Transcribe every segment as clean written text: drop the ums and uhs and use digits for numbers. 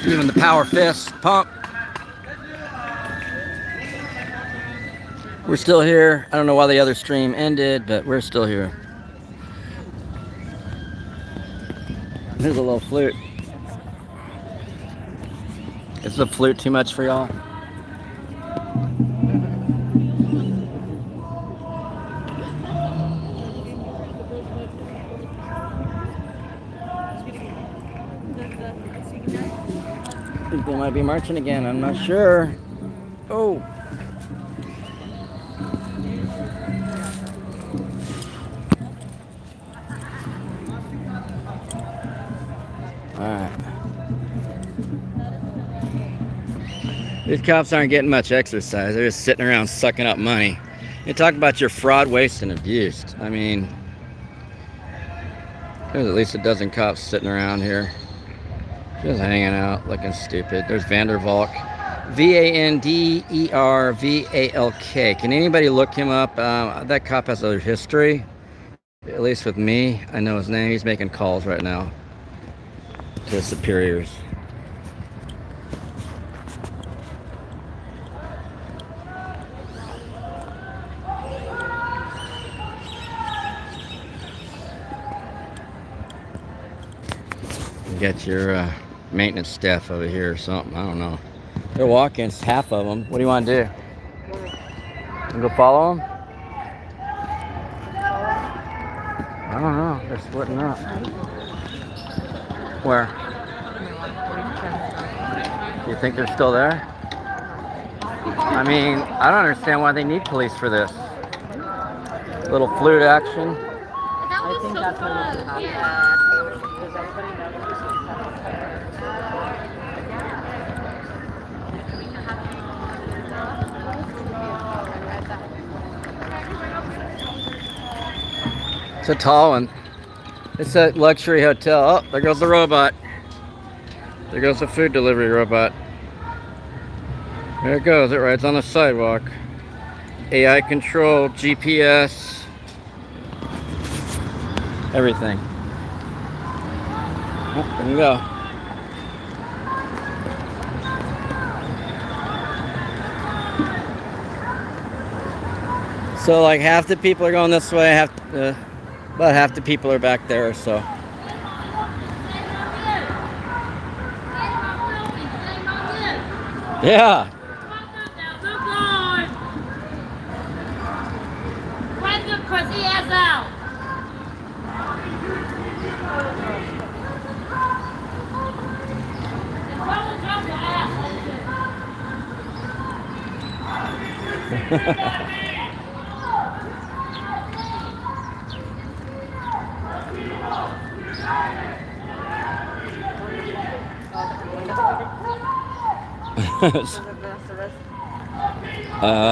Even the power fist pump. We're still here. I don't know why the other stream ended, but we're still here. Here's a little flute. Is the flute too much for y'all? I think they might be marching again. I'm not sure. Oh. Alright. These cops aren't getting much exercise. They're just sitting around sucking up money. You talk about your fraud, waste, and abuse. I mean, there's at least a dozen cops sitting around here. Just hanging out, looking stupid. There's Vandervalk. V-A-N-D-E-R-V-A-L-K. Can anybody look him up? That cop has a history. At least with me. I know his name. He's making calls right now to his superiors. You got your maintenance staff over here or something. I don't know. They're walking. It's half of them. What do you want to do? You go follow them? I don't know. They're splitting up. Where? You think they're still there? I mean, I don't understand why they need police for this. Little flute action. I think that's what it is. Does everybody know that there's It's a tall one. It's a luxury hotel. Oh, there goes the robot. There goes the food delivery robot. There it goes. It rides on the sidewalk. AI controlled, GPS, everything. Oh, there you go. So like half the people are going this way, about half the people are back there, so. Yeah.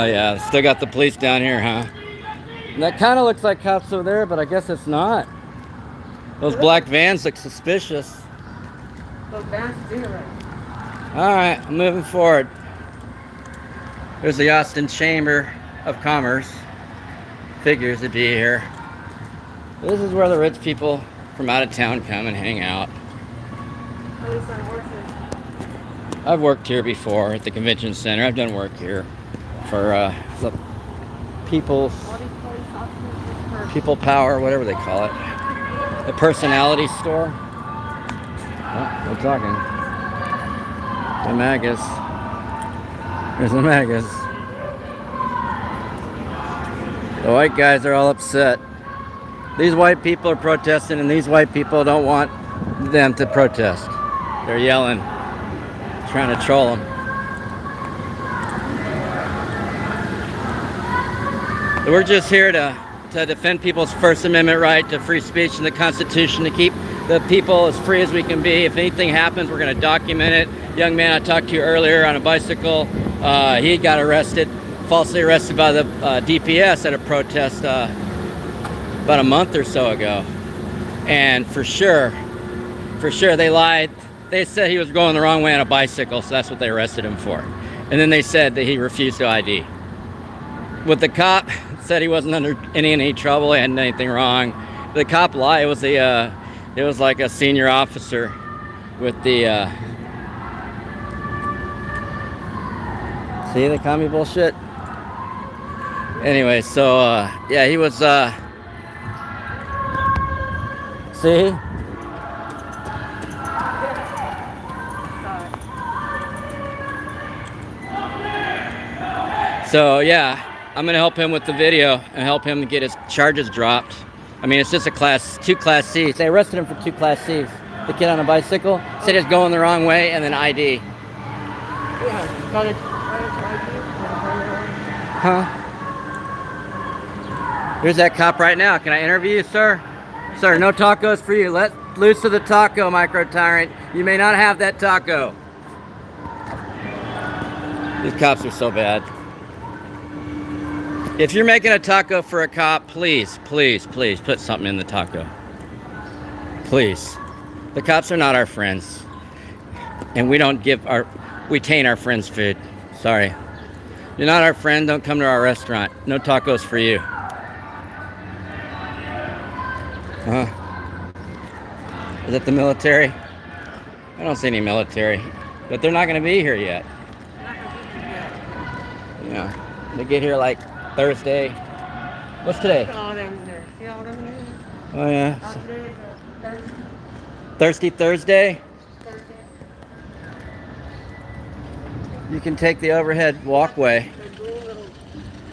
Yeah, still got the police down here, huh? And that kind of looks like cops over there, but I guess it's not. Those black vans look suspicious. Those vans do right. Alright, I'm moving forward. There's the Austin Chamber of Commerce. Figures to be here. This is where the rich people from out of town come and hang out. I've worked here before at the convention center. I've done work here for the people power, whatever they call it. The personality store. Oh, we're talking. The magas. There's the magas. The white guys are all upset. These white people are protesting, and these white people don't want them to protest. They're yelling, trying to troll them. We're just here to defend people's First Amendment right to free speech and the Constitution, to keep the people as free as we can be. If anything happens, we're going to document it. Young man I talked to earlier on a bicycle, he got arrested, falsely arrested by the DPS at a protest about a month or so ago. And for sure they lied. They said he was going the wrong way on a bicycle, so that's what they arrested him for. And then they said that he refused to ID. With the cop, said he wasn't under any trouble, he hadn't done anything wrong. The cop lied. It was like a senior officer with the See the commie bullshit? Anyway, so yeah, he was see? So yeah, I'm gonna help him with the video and help him get his charges dropped. I mean, it's just two class C's. They arrested him for 2 class C's. The kid on a bicycle said he was going the wrong way, and then ID. Yeah, got it. Huh? Here's that cop right now. Can I interview you, sir? Sir, no tacos for you. Let loose of the taco, micro-tyrant. You may not have that taco. These cops are so bad. If you're making a taco for a cop, please, please, please put something in the taco. Please. The cops are not our friends. And we taint our friends' food. Sorry. You're not our friend, don't come to our restaurant. No tacos for you. Is it the military? I don't see any military. But they're not going to be here yet. Yeah. They get here like Thursday. What's today? Oh yeah. Thirsty Thursday? You can take the overhead walkway.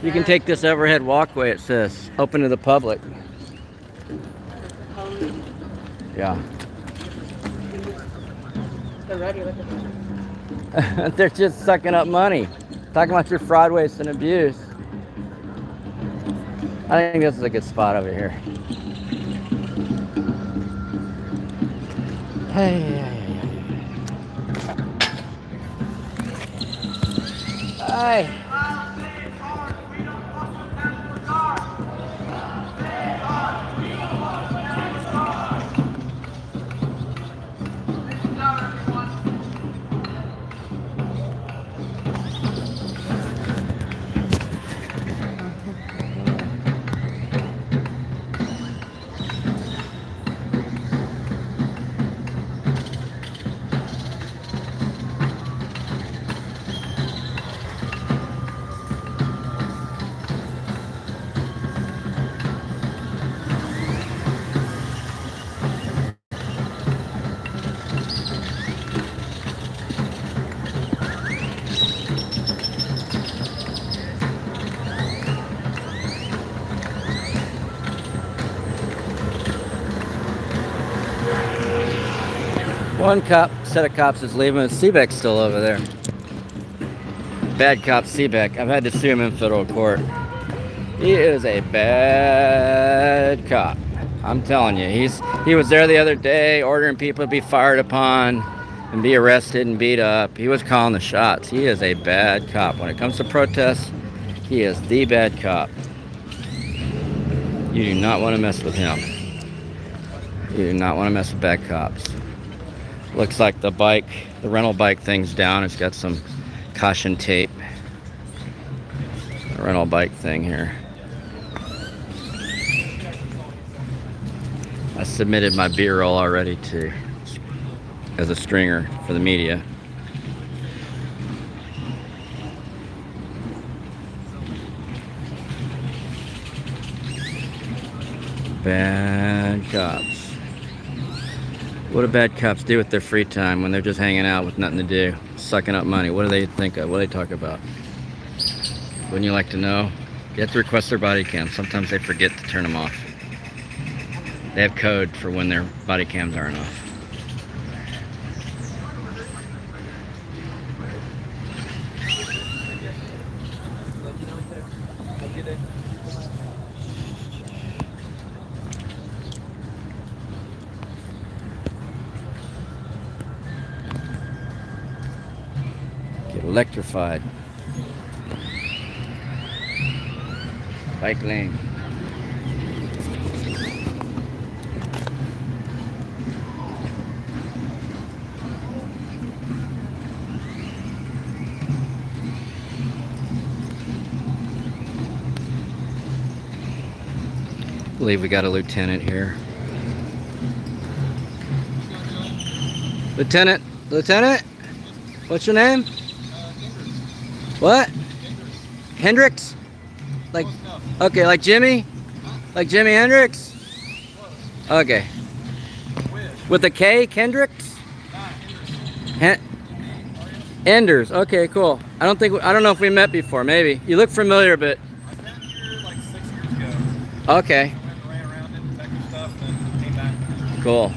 You can take this overhead walkway, it says. Open to the public. Yeah. They're ready with it. They're just sucking up money. Talking about your fraud, waste, and abuse. I think this is a good spot over here. Hey. Hi. One set of cops is leaving. Seebeck's still over there. Bad cop Seebeck. I've had to sue him in federal court. He is a bad cop. I'm telling you. He was there the other day ordering people to be fired upon and be arrested and beat up. He was calling the shots. He is a bad cop. When it comes to protests, he is the bad cop. You do not want to mess with him. You do not want to mess with bad cops. Looks like the rental bike thing's down. It's got some caution tape. The rental bike thing here. I submitted my B-roll already as a stringer for the media. Bad cops. What do bad cops do with their free time when they're just hanging out with nothing to do? Sucking up money. What do they think of? What do they talk about? Wouldn't you like to know? You have to request their body cams. Sometimes they forget to turn them off. They have code for when their body cams aren't off. Get electrified. Bike lane. I believe we got a lieutenant here. Lieutenant? What's your name? What? Hendrix? Like, okay, like Jimmy? Like Jimi Hendrix? Okay. With a K, Kendricks? Enders. Okay, cool. I don't know if we met before. Maybe you look familiar, but I met here like 6 years ago. Okay. I ran around, did detective stuff, and came back. Cool.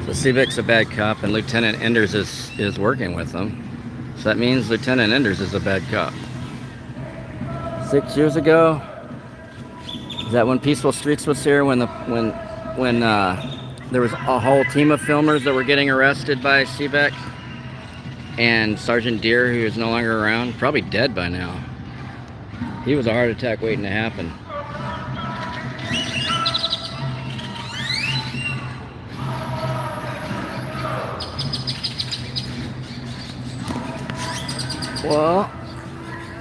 So Seebeck's a bad cop, and Lieutenant Enders is working with them. So that means Lieutenant Enders is a bad cop. 6 years ago. Is that when Peaceful Streets was here? When there was a whole team of filmers that were getting arrested by Seebeck and Sergeant Deere, who is no longer around, probably dead by now. He was a heart attack waiting to happen. Well,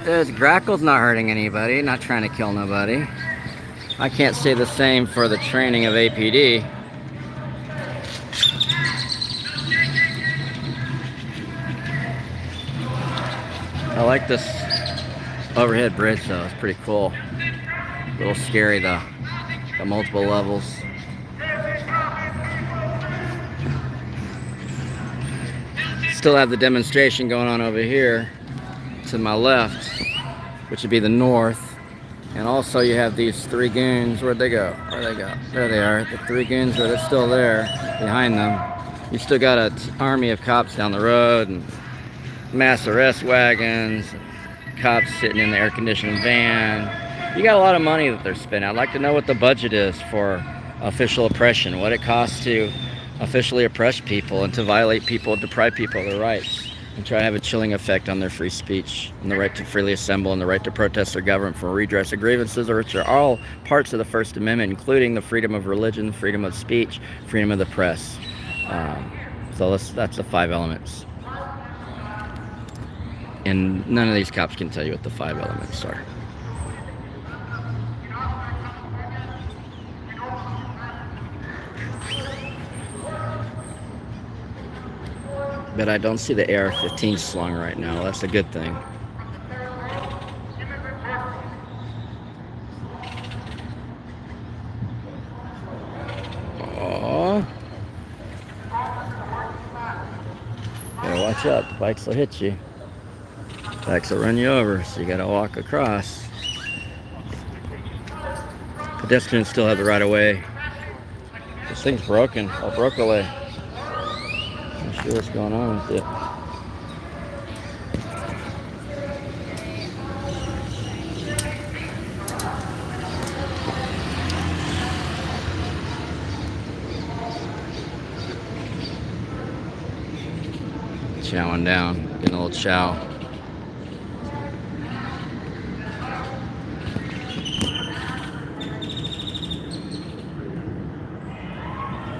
this Grackle's not hurting anybody, not trying to kill nobody. I can't say the same for the training of APD. I like this overhead bridge though, it's pretty cool. A little scary though, got multiple levels. Still have the demonstration going on over here to my left, which would be the north. And also you have these three goons. Where'd they go? Where'd they go? There they are. The three goons are still there behind them. You still got an army of cops down the road and mass arrest wagons, cops sitting in the air-conditioned van. You got a lot of money that they're spending. I'd like to know what the budget is for official oppression, what it costs to officially oppress people and to violate people, deprive people of their rights, and try to have a chilling effect on their free speech and the right to freely assemble and the right to protest their government for redress of grievances, which are all parts of the First Amendment, including the freedom of religion, freedom of speech, freedom of the press. So that's the 5 elements. And none of these cops can tell you what the 5 elements are. But I don't see the AR-15 slung right now. That's a good thing. Aww. Gotta watch out. The bikes will hit you. Bikes will run you over, so you gotta walk across. Pedestrians still have the right of way. This thing's broken. Oh, broke away. Not sure what's going on with it. Chowing down, getting a little chow.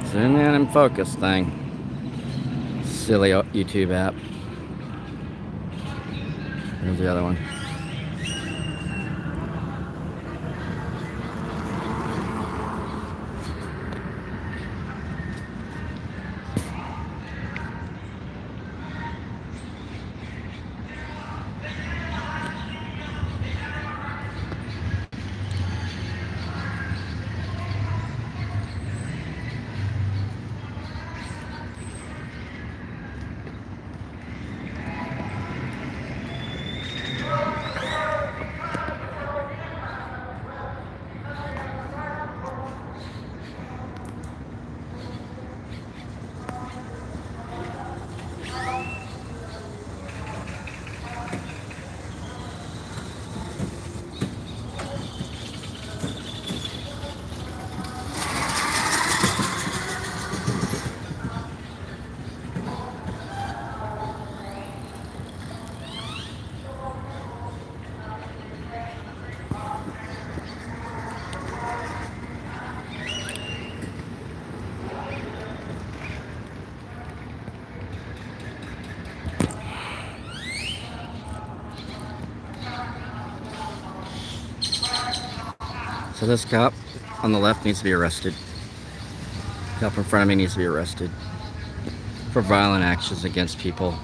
Zoom in and focus thing. Silly YouTube app. Here's the other one. So this cop on the left needs to be arrested. Cop in front of me needs to be arrested for violent actions against people,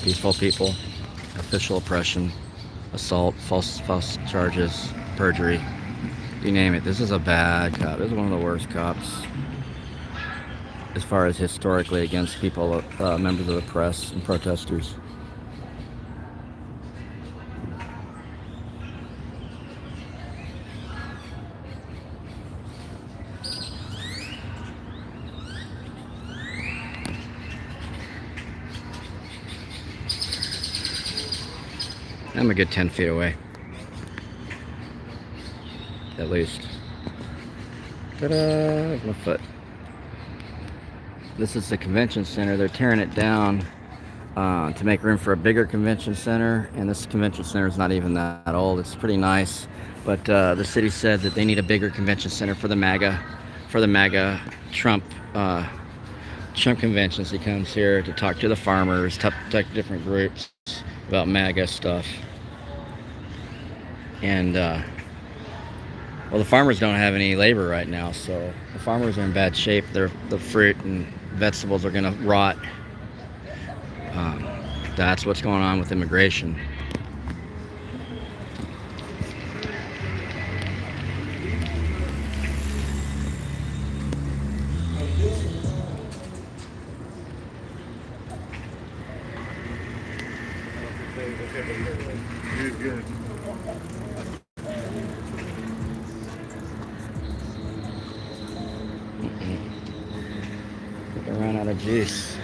peaceful people, official oppression, assault, false charges, perjury. You name it. This is a bad cop. This is one of the worst cops as far as historically against people, members of the press and protesters. I'm a good 10 feet away. At least. Ta-da! My foot. This is the convention center. They're tearing it down to make room for a bigger convention center. And this convention center is not even that old. It's pretty nice. But the city said that they need a bigger convention center for the MAGA Trump conventions. He comes here to talk to the farmers, talk to different groups about MAGA stuff. And well, the farmers don't have any labor right now, so the farmers are in bad shape. The fruit and vegetables are going to rot. That's what's going on with immigration. Good. I ran out of juice.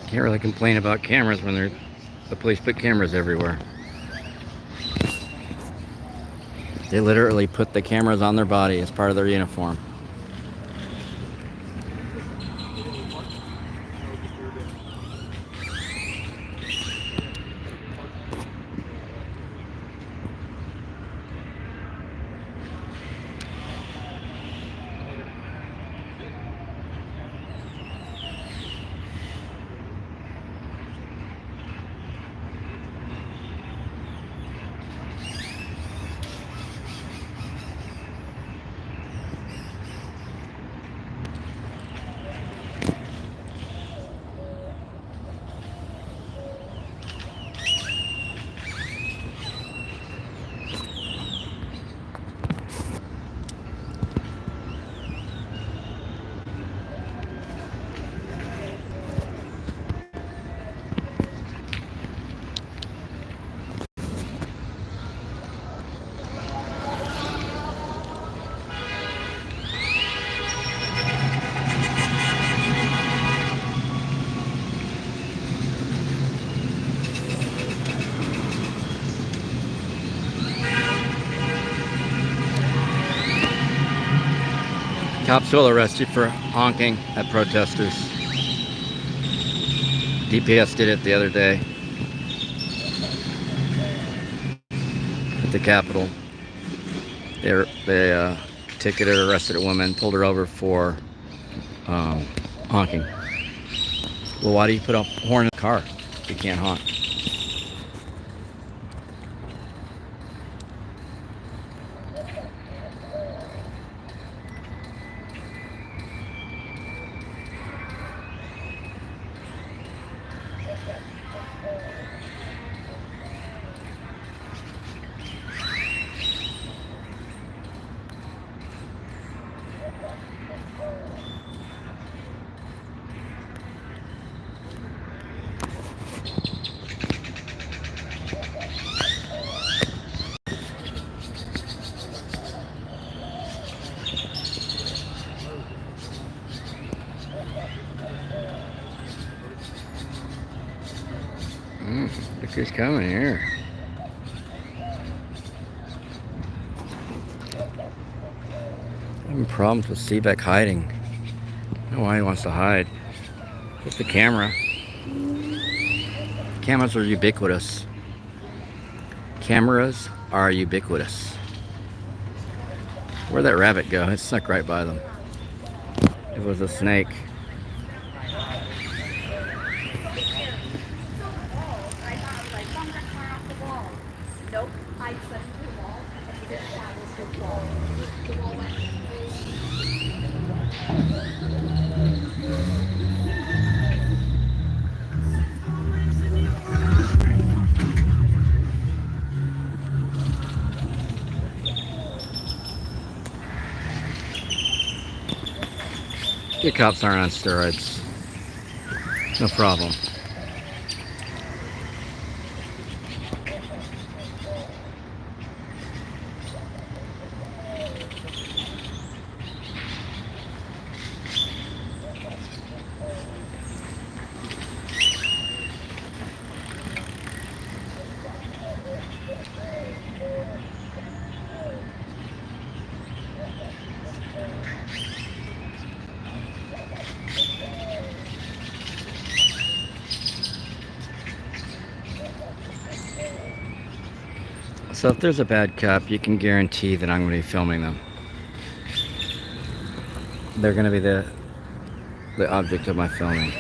Can't really complain about cameras when the police put cameras everywhere. They literally put the cameras on their body as part of their uniform. Cops will arrest you for honking at protesters. DPS did it the other day at the Capitol. They ticketed, arrested a woman, pulled her over for honking. Well, why do you put a horn in the car if you can't honk? She's coming here. Having problems with Seebeck hiding. I don't know why he wants to hide. It's the camera. Cameras are ubiquitous. Cameras are ubiquitous. Where'd that rabbit go? It snuck right by them. It was a snake. Your cops aren't on steroids. No problem. So if there's a bad cop, you can guarantee that I'm going to be filming them. They're going to be the object of my filming.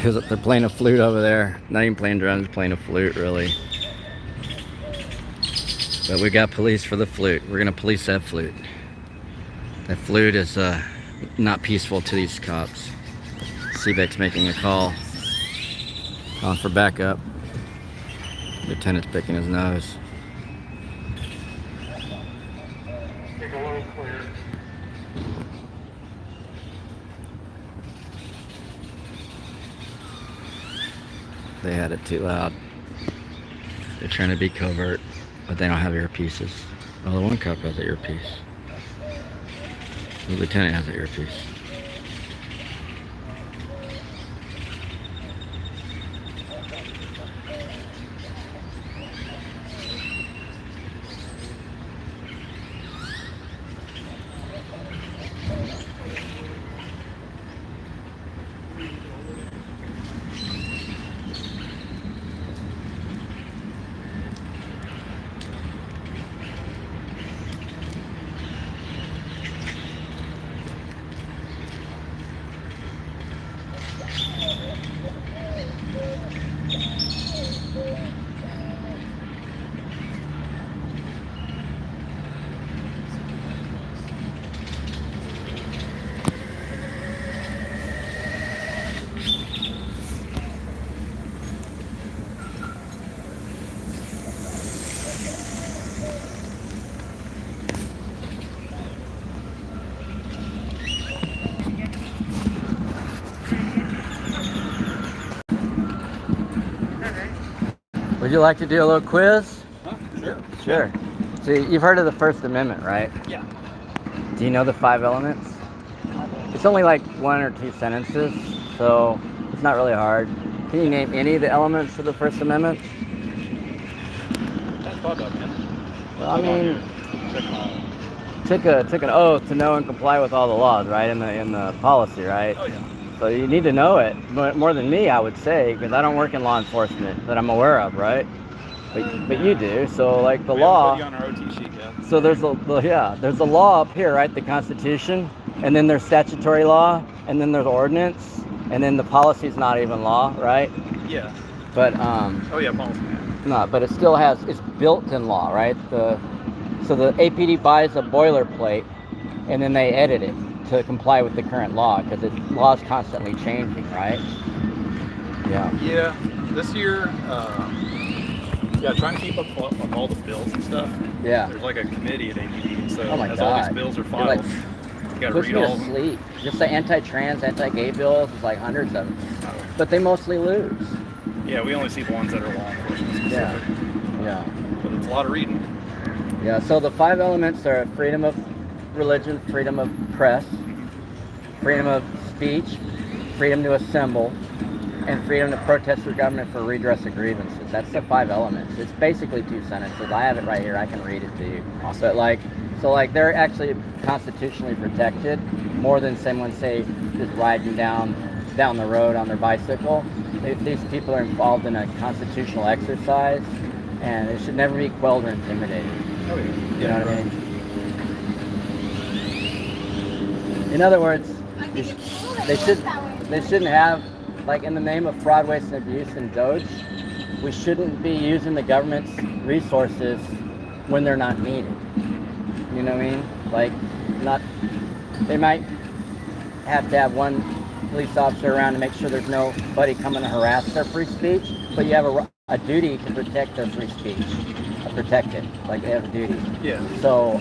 They're playing a flute over there. Not even playing drums, playing a flute, really. But we got police for the flute. We're going to police that flute. That flute is not peaceful to these cops. Seebeck's making a call. Calling for backup. Lieutenant's picking his nose. They had it too loud. They're trying to be covert, but they don't have earpieces. Well, the one cop has an earpiece. The lieutenant has an earpiece. Would you like to do a little quiz? Huh? Sure. Sure. So you've heard of the First Amendment, right? Yeah. Do you know the 5 elements? It's only like 1 or 2 sentences, so it's not really hard. Can you name any of the elements of the First Amendment? That's fucked up, man. Well, I mean, took an oath to know and comply with all the laws, right? In the policy, right? Oh, yeah. So you need to know it more than me, I would say, because I don't work in law enforcement that I'm aware of, right? But you do. So like the law. We haven't put you on our OT sheet yet. So there's the law up here, right? The Constitution, and then there's statutory law, and then there's ordinance, and then the policy is not even law, right? Yeah. But Oh yeah, policy. no, but it still it's built-in law, right? So the APD buys a boilerplate, and then they edit it to comply with the current law, because the law is constantly changing, right? Yeah. Yeah. This year, trying to keep up on all the bills and stuff. Yeah. There's like a committee at APD, so Oh my as all God. these bills are You're filed, like, you gotta puts read me all to of them. sleep. Just the anti-trans, anti-gay bills, is like hundreds of them. But they mostly lose. Yeah, we only see the ones that are law enforcement specific. Yeah. But it's a lot of reading. Yeah, so the 5 elements are freedom of religion, freedom of press, freedom of speech, freedom to assemble, and freedom to protest your government for redress of grievances. That's the 5 elements. It's basically 2 sentences. I have it right here. I can read it to you. But so they're actually constitutionally protected more than someone, say, just riding down the road on their bicycle. These people are involved in a constitutional exercise, and it should never be quelled or intimidated. Oh, yeah. You know what I mean? In other words, they shouldn't have, like, in the name of fraud, waste, and abuse and Doge, we shouldn't be using the government's resources when they're not needed. You know what I mean? Like, they might have to have one police officer around to make sure there's nobody coming to harass their free speech, but you have a duty to protect their free speech. Protect it, like they have a duty. Yeah. So,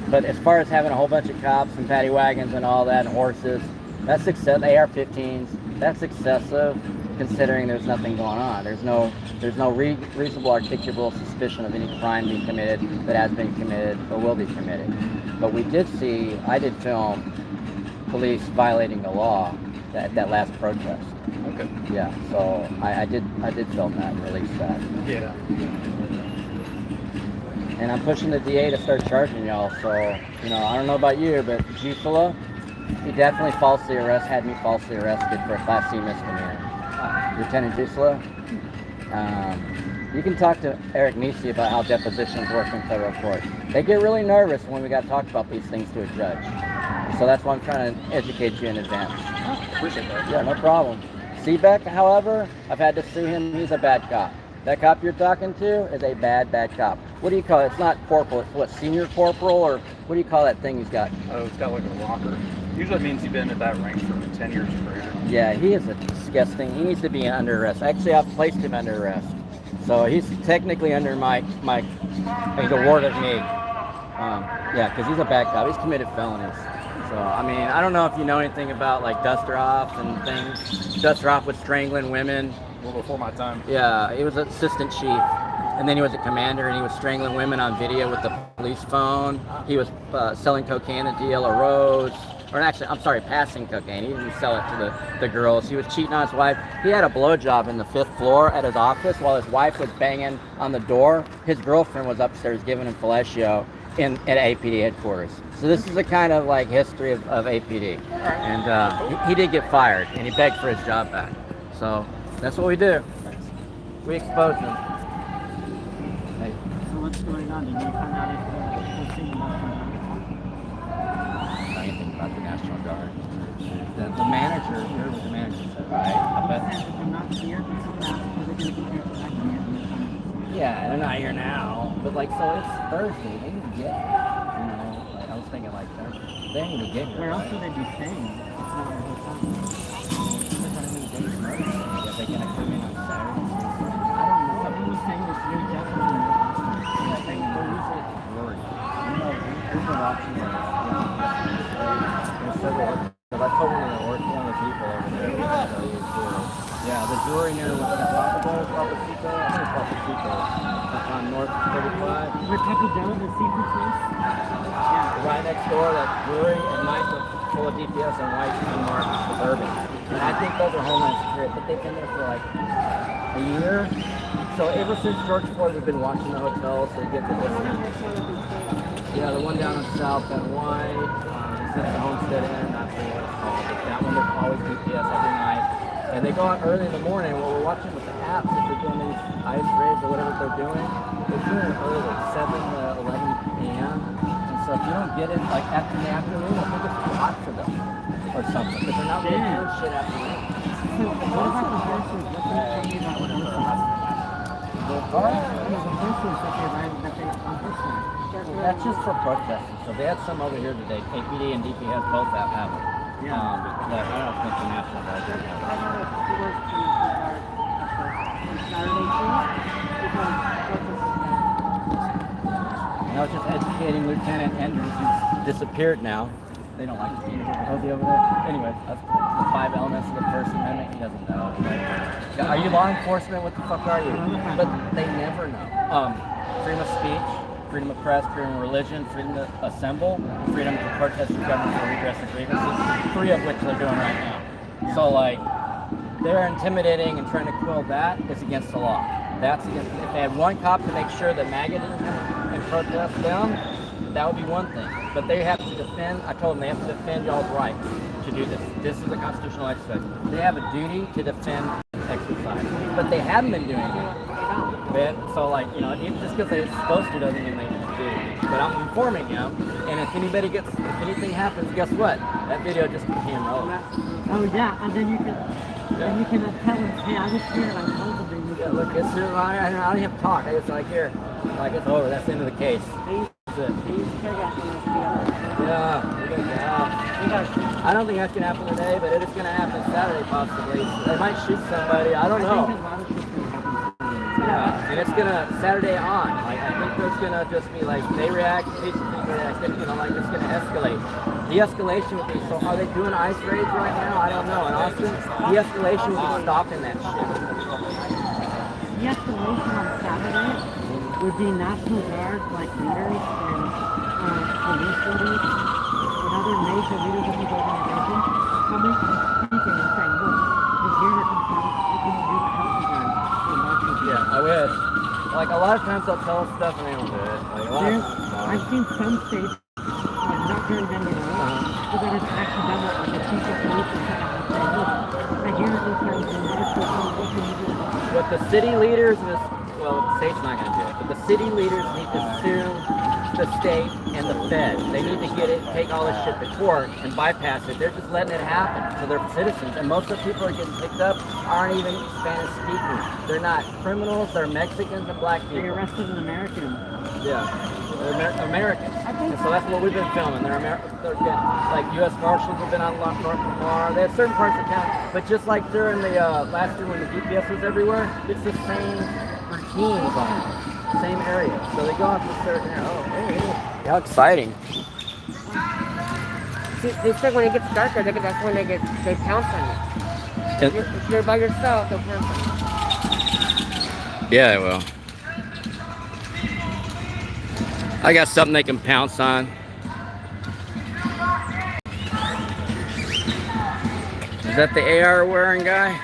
but as far as having a whole bunch of cops and paddy wagons and all that and horses, that's excessive. AR-15s, that's excessive considering there's nothing going on. There's no reasonable articulable suspicion of any crime being committed that has been committed or will be committed. But I did film police violating the law at that last protest. Okay. Yeah, so I did film that and release that. Yeah. And I'm pushing the DA to start charging y'all. So, I don't know about you, but Gisela, he definitely had me falsely arrested for a Class C misdemeanor. Lieutenant Gisela, you can talk to Eric Nisi about how depositions work in federal court. They get really nervous when we got to talk about these things to a judge. So that's why I'm trying to educate you in advance. Appreciate that. Yeah, no problem. Seebeck, however, I've had to sue him. He's a bad cop. That cop you're talking to is a bad cop. What do you call it? It's not corporal. It's what, senior corporal, or what do you call that thing he's got? Oh, it's got like a locker. Usually it means you've been at that rank for 10 years or greater. Yeah, he is a disgusting. He needs to be under arrest. Actually, I've placed him under arrest. So he's technically under my he's a ward of me. Yeah, because he's a bad cop. He's committed felonies. So, I mean, I don't know if you know anything about, like, dust-offs and things. Dust-off was strangling women. A little before my time. Yeah, he was an assistant chief. And then he was a commander, and he was strangling women on video with the police phone. He was selling cocaine at DL Rose. Or actually, I'm sorry, passing cocaine. He didn't sell it to the girls. He was cheating on his wife. He had a blowjob in the 5th floor at his office while his wife was banging on the door. His girlfriend was upstairs giving him fellatio at APD headquarters. So this is the kind of, like, history of APD. And he did get fired, and he begged for his job back. So that's what we do. We expose them. Hey. So what's going on? Did you find out if the Anything about the National Guard? The manager, here's what the manager said, right? I bet. I'm not here until now. Are they going to be here for that year? Yeah, they're not here now. But, like, so it's Thursday. They need to get here. Like, I was thinking, like, they need to get here. Where else would they be staying? It's not a hotel. They can come in on Saturday. I don't know. What are you saying this year definitely? I think they're usually worried. We've been watching it. There's several. Because I told one of the people over there. Yeah, the jewelry near the Papacito. I think it's Papacito. On North 35. We're Papi Del, the seafood place? Yeah. Right next door, that jewelry at night was full of DPS and white unmarked suburban. And I think those are Homeland Security, but they've been there for like a year. So ever since George Floyd, we've been watching the hotels, so you get the discount. Yeah, the one down in South and White, since the Homestead Inn, not sure what it's called, but that one there's always DPS every night. And they go out early in the morning. What we're watching with the apps, if they're doing these ice raids or whatever they're doing it early, 7 to 11 p.m. And so if you don't get it like after the afternoon, I think it's too hot for them or something. Because they're not really doing shit afternoon. So what about the horses? What can you tell me about the horses? The horses? The horses that they ride, that they on horseback. That's just for protesting. So they had some over here today. APD and DPS both have them. Yeah. But I don't think the National Guard does have I it. know that it was to on Saturday too, because I was just educating Lieutenant Andrews, who's disappeared now. They don't like being over there. Anyway, that's the 5 elements of the First Amendment. He doesn't know. Like, are you law enforcement? What the fuck are you? But they never know. Freedom of speech, freedom of press, freedom of religion, freedom to assemble, freedom to protest the government for redress of grievances, 3 of which they're doing right now. So like, they're intimidating and trying to quill that is against the law. That's against, if they had 1 cop to make sure that MAGA didn't come and protest them, that would be one thing. But they have to defend, I told them they have to defend y'all's rights to do this. This is a constitutional exercise. They have a duty to defend exercise. But they haven't been doing it. So like, you know, just because they're supposed to doesn't mean they need to do it. But I'm informing them, and if anything happens, guess what? That video just became relevant. Oh yeah, and then you can tell them, hey, I was here and I told them. Yeah, look, I don't have to talk. I just like here, like it's over. That's the end of the case. That's it. Yeah, I don't think that's gonna happen today, but it is gonna happen Saturday possibly. They might shoot somebody. I don't know. Yeah, and it's gonna Saturday on. Like I think there's gonna just be like they react, people react, you know, like it's gonna escalate. De-escalation would be, so are they doing ice raids right now? I don't know. In Austin, de-escalation would be stopping that shit. De-escalation on Saturday would be National Guard like leaders and police leaders and other major leaders of the organization coming and speaking and saying, look, the unit is going to do the healthy guns in marching. Yeah, I wish. Like a lot of times they'll tell us stuff and they don't do it. Like, I've seen some states, not very many of them, but that it's accidental, like the chief of police will come out and say, look, my unit is going to do what can you do? What the city leaders, well, the state's not going to do it, but the city leaders need to sue the state and the Fed. They need to take all this shit to court and bypass it. They're just letting it happen to their citizens. And most of the people who are getting picked up aren't even Spanish speaking. They're not criminals, they're Mexicans and black people. They arrested an American. Yeah, they're Americans. And so that's what we've been filming. They're like U.S. Marshals have been on North Lamar. They have certain parts of town, but just like during the last year when the GPS was everywhere, it's the same routines on it. Same area, so they go off to certain area. Oh, hey, how exciting! They said when it gets darker, that's when they pounce on you. If you're by yourself, they'll pounce on you. Yeah, I will. I got something they can pounce on. Is that the AR wearing guy?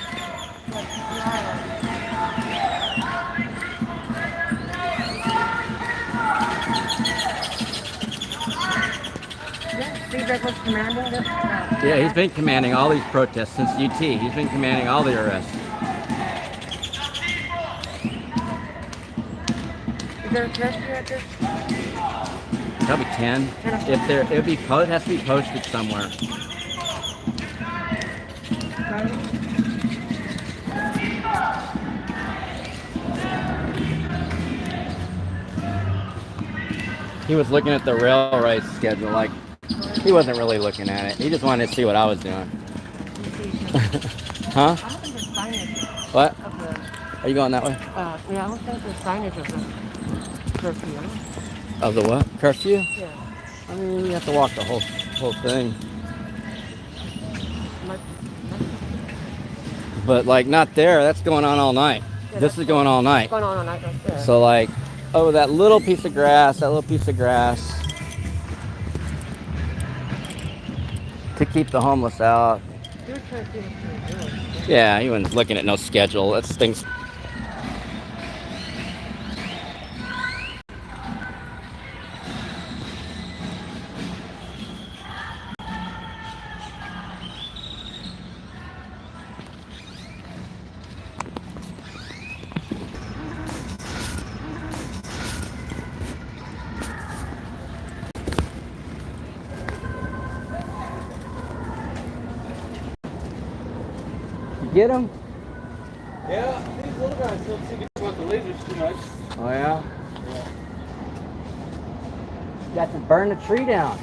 Was commanding this? Yeah, he's been commanding all these protests since UT. He's been commanding all the arrests. Is there a curfew at this? Probably 10. If there, it has to be posted somewhere. He was looking at the railway schedule, like he wasn't really looking at it. He just wanted to see what I was doing. Huh? I don't think there's signage. What? Of the, Are you going that way? yeah, I don't think there's signage of the curfew. Of the what? Curfew? Yeah. I mean, you have to walk the whole thing. But like not there. That's going on all night. Yeah, this is going all night. Going on all night right there. So like, oh, that little piece of grass. To keep the homeless out. You were trying to see what you were doing. Yeah, he wasn't looking at no schedule. That's things. Get him? Yeah, these little guys don't seem to want the lasers too much. Oh yeah? Got to burn the tree down.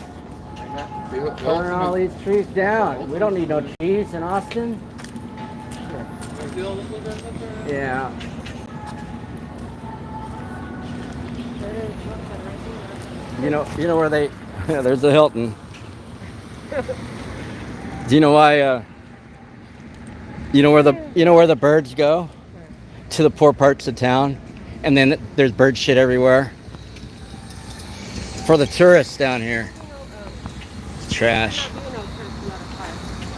Burn all these trees down. We don't need no trees in Austin. Yeah. You know where they? Yeah, there's the Hilton. Do you know why? You know where the birds go? To the poor parts of town, and then there's bird shit everywhere. for the tourists down here. It's trash.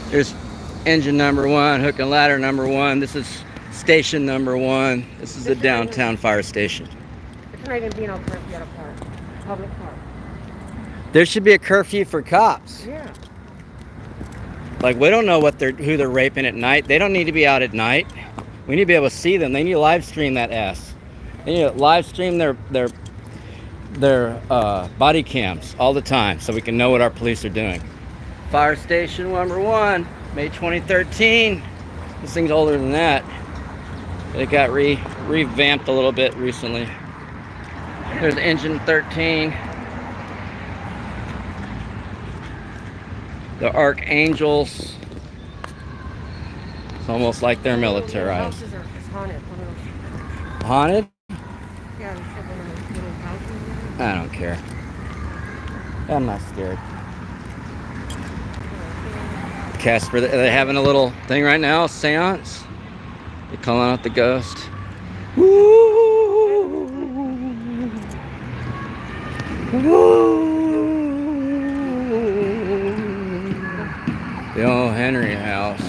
Here's engine number 1, hook and ladder number 1. This is station number 1. This is the downtown fire station. It's not even being on curfew at a park. Public park. There should be a curfew for cops. Yeah. Like, we don't know who they're raping at night. They don't need to be out at night. We need to be able to see them. They need to live stream that ass. They need to live stream their body cams all the time so we can know what our police are doing. Fire station number 1, May 2013. This thing's older than that. It got revamped a little bit recently. There's engine 13. The Archangels. It's almost like they're militarized. Houses are it's haunted. Haunted? Yeah, they said one of those little houses. I don't care. I'm not scared. Casper, they're having a little thing right now, seance. They're calling out the ghost. Woo! Woo! The old Henry house.